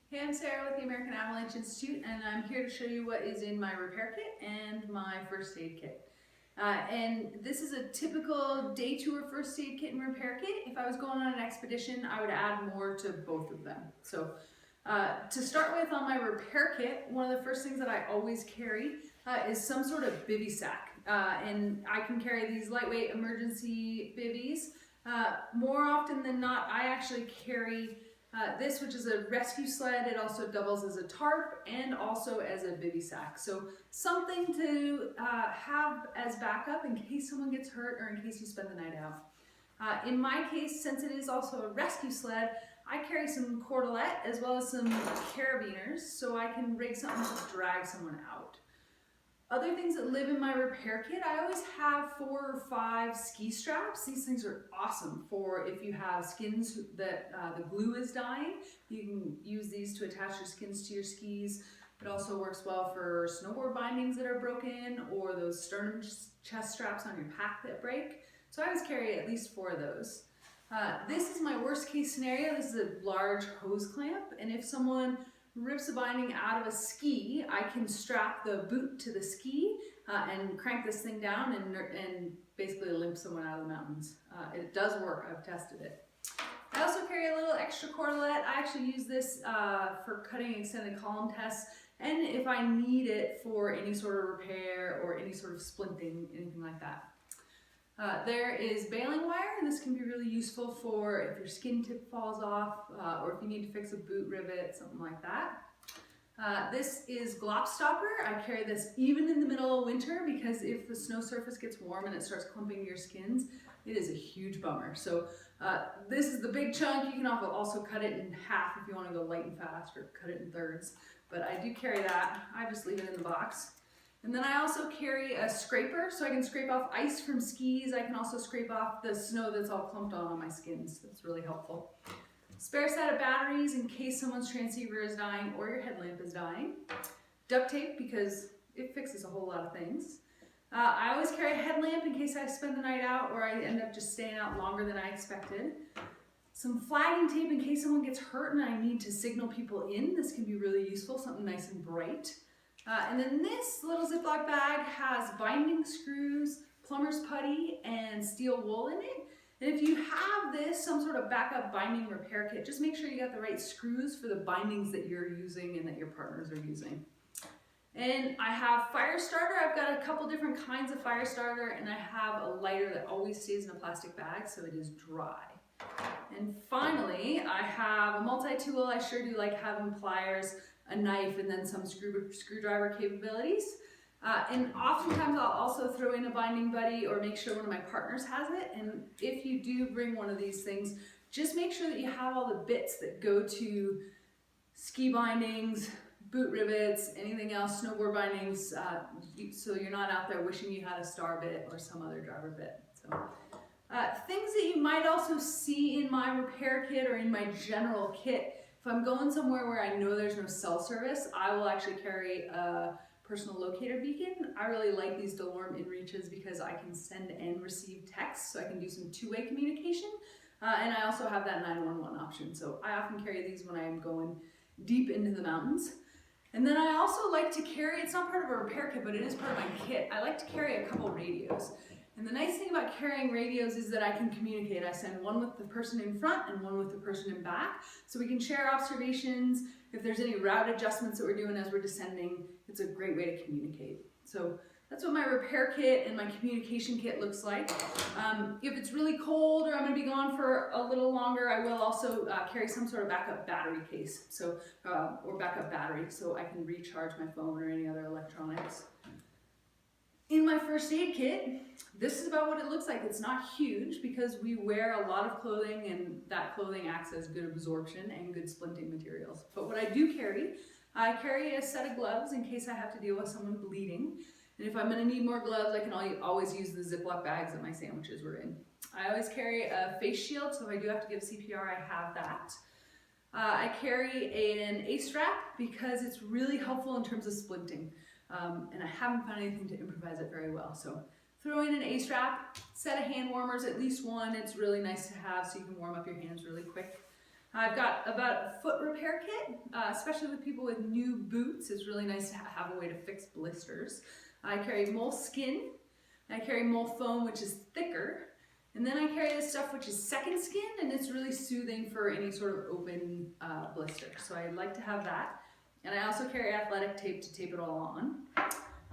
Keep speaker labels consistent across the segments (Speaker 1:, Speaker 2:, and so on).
Speaker 1: Hey, I'm Sarah with the American Avalanche Institute, and I'm here to show you what is in my repair kit and my first aid kit. And this is a typical day tour first aid kit and repair kit. If I was going on an expedition, I would add more to both of them. So to start with, on my repair kit, one of the first things that I always carry is some sort of bivy sack. And I can carry these lightweight emergency bivvies. More often than not, I actually carry this, which is a rescue sled. It also doubles as a tarp and also as a bivy sack. So something to have as backup in case someone gets hurt or in case you spend the night out. In my case, since it is also a rescue sled, I carry some cordelette as well as some carabiners so I can rig something to drag someone out. Other things that live in my repair kit, I always have 4 or 5 ski straps. These things are awesome for if you have skins that the glue is dying. You can use these to attach your skins to your skis. It also works well for snowboard bindings that are broken or those sternum chest straps on your pack that break. So I always carry at least 4 of those. This is my worst case scenario. This is a large hose clamp, and if someone rips a binding out of a ski, I can strap the boot to the ski and crank this thing down and basically limp someone out of the mountains. It does work, I've tested it. I also carry a little extra cordelette. I actually use this for cutting extended column tests and if I need it for any sort of repair or any sort of splinting, anything like that. There is baling wire, and this can be really useful for if your skin tip falls off or if you need to fix a boot rivet, something like that. This is glop stopper. I carry this even in the middle of winter because if the snow surface gets warm and it starts clumping your skins, it is a huge bummer. So this is the big chunk. You can also cut it in half if you want to go light and fast, or cut it in thirds. But I do carry that. I just leave it in the box. And then I also carry a scraper, so I can scrape off ice from skis. I can also scrape off the snow that's all clumped on my skins. That's really helpful. Spare set of batteries in case someone's transceiver is dying or your headlamp is dying. Duct tape because it fixes a whole lot of things. I always carry a headlamp in case I spend the night out or I end up just staying out longer than I expected. Some flagging tape in case someone gets hurt and I need to signal people in. This can be really useful, something nice and bright. And then this little Ziploc bag has binding screws, plumber's putty, and steel wool in it. And if you have this, some sort of backup binding repair kit, just make sure you got the right screws for the bindings that you're using and that your partners are using. And I have fire starter. I've got a couple different kinds of fire starter, and I have a lighter that always stays in a plastic bag so it is dry. And finally, I have a multi-tool. I sure do like having pliers, a knife, and then some screwdriver capabilities. And oftentimes I'll also throw in a binding buddy or make sure one of my partners has it. And if you do bring one of these things, just make sure that you have all the bits that go to ski bindings, boot rivets, anything else, snowboard bindings, so you're not out there wishing you had a star bit or some other driver bit. So, things that you might also see in my repair kit or in my general kit. If I'm going somewhere where I know there's no cell service, I will actually carry a personal locator beacon. I really like these DeLorme inReaches because I can send and receive text, so I can do some two-way communication. And I also have that 911 option, so I often carry these when I'm going deep into the mountains. And then I also like to carry, it's not part of a repair kit, but it is part of my kit. I like to carry a couple radios. And the nice thing about carrying radios is that I can communicate. I send one with the person in front and one with the person in back, so we can share observations. If there's any route adjustments that we're doing as we're descending, it's a great way to communicate. So that's what my repair kit and my communication kit looks like. If it's really cold or I'm going to be gone for a little longer, I will also carry some sort of backup battery case, or backup battery, so I can recharge my phone or any other electronics. In my first aid kit, this is about what it looks like. It's not huge because we wear a lot of clothing and that clothing acts as good absorption and good splinting materials. But what I do carry, I carry a set of gloves in case I have to deal with someone bleeding. And if I'm going to need more gloves, I can always use the Ziploc bags that my sandwiches were in. I always carry a face shield, so if I do have to give CPR, I have that. I carry an A-strap because it's really helpful in terms of splinting. And I haven't found anything to improvise it very well. So throw in an A-strap, set of hand warmers, at least one. It's really nice to have so you can warm up your hands really quick. I've got about a foot repair kit, especially with people with new boots. It's really nice to have a way to fix blisters. I carry mole skin, I carry mole foam, which is thicker, and then I carry this stuff which is second skin, and it's really soothing for any sort of open blister. So I like to have that. And I also carry athletic tape to tape it all on.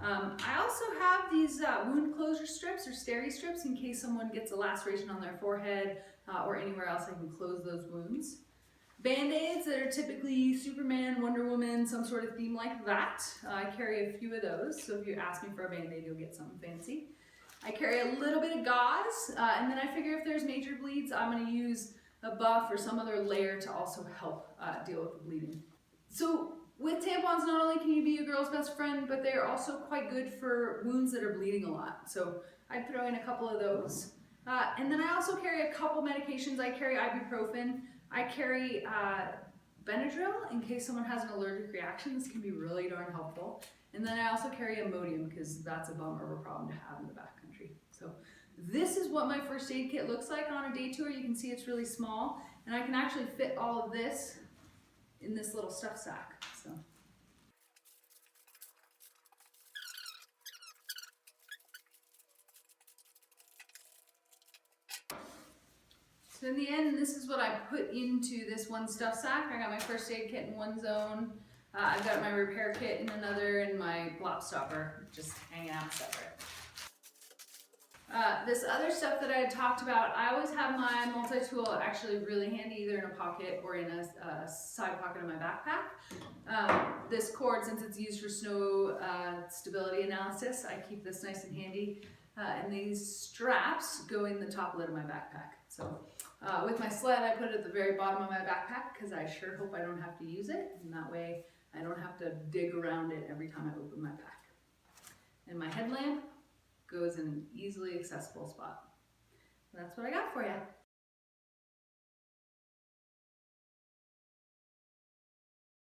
Speaker 1: I also have these wound closure strips or steri strips in case someone gets a laceration on their forehead or anywhere else. I can close those wounds. Band-aids that are typically Superman, Wonder Woman, some sort of theme like that. I carry a few of those, so if you ask me for a band-aid, you'll get something fancy. I carry a little bit of gauze, and then I figure if there's major bleeds, I'm going to use a buff or some other layer to also help deal with the bleeding. So with tampons, not only can you be a girl's best friend, but they're also quite good for wounds that are bleeding a lot. So I'd throw in a couple of those. And then I also carry a couple medications. I carry ibuprofen. I carry Benadryl in case someone has an allergic reaction. This can be really darn helpful. And then I also carry Imodium because that's a bummer of a problem to have in the backcountry. So this is what my first aid kit looks like on a day tour. You can see it's really small, and I can actually fit all of this in this little stuff sack. So in the end, this is what I put into this one stuff sack. I got my first aid kit in one zone. I've got my repair kit in another, and my blop stopper just hanging out separate. This other stuff that I had talked about, I always have my multi-tool actually really handy, either in a pocket or in a side pocket of my backpack. This cord, since it's used for snow stability analysis, I keep this nice and handy. And these straps go in the top lid of my backpack. So with my sled, I put it at the very bottom of my backpack because I sure hope I don't have to use it. And that way I don't have to dig around it every time I open my pack. And my headlamp goes in an easily accessible spot. That's what I got for you.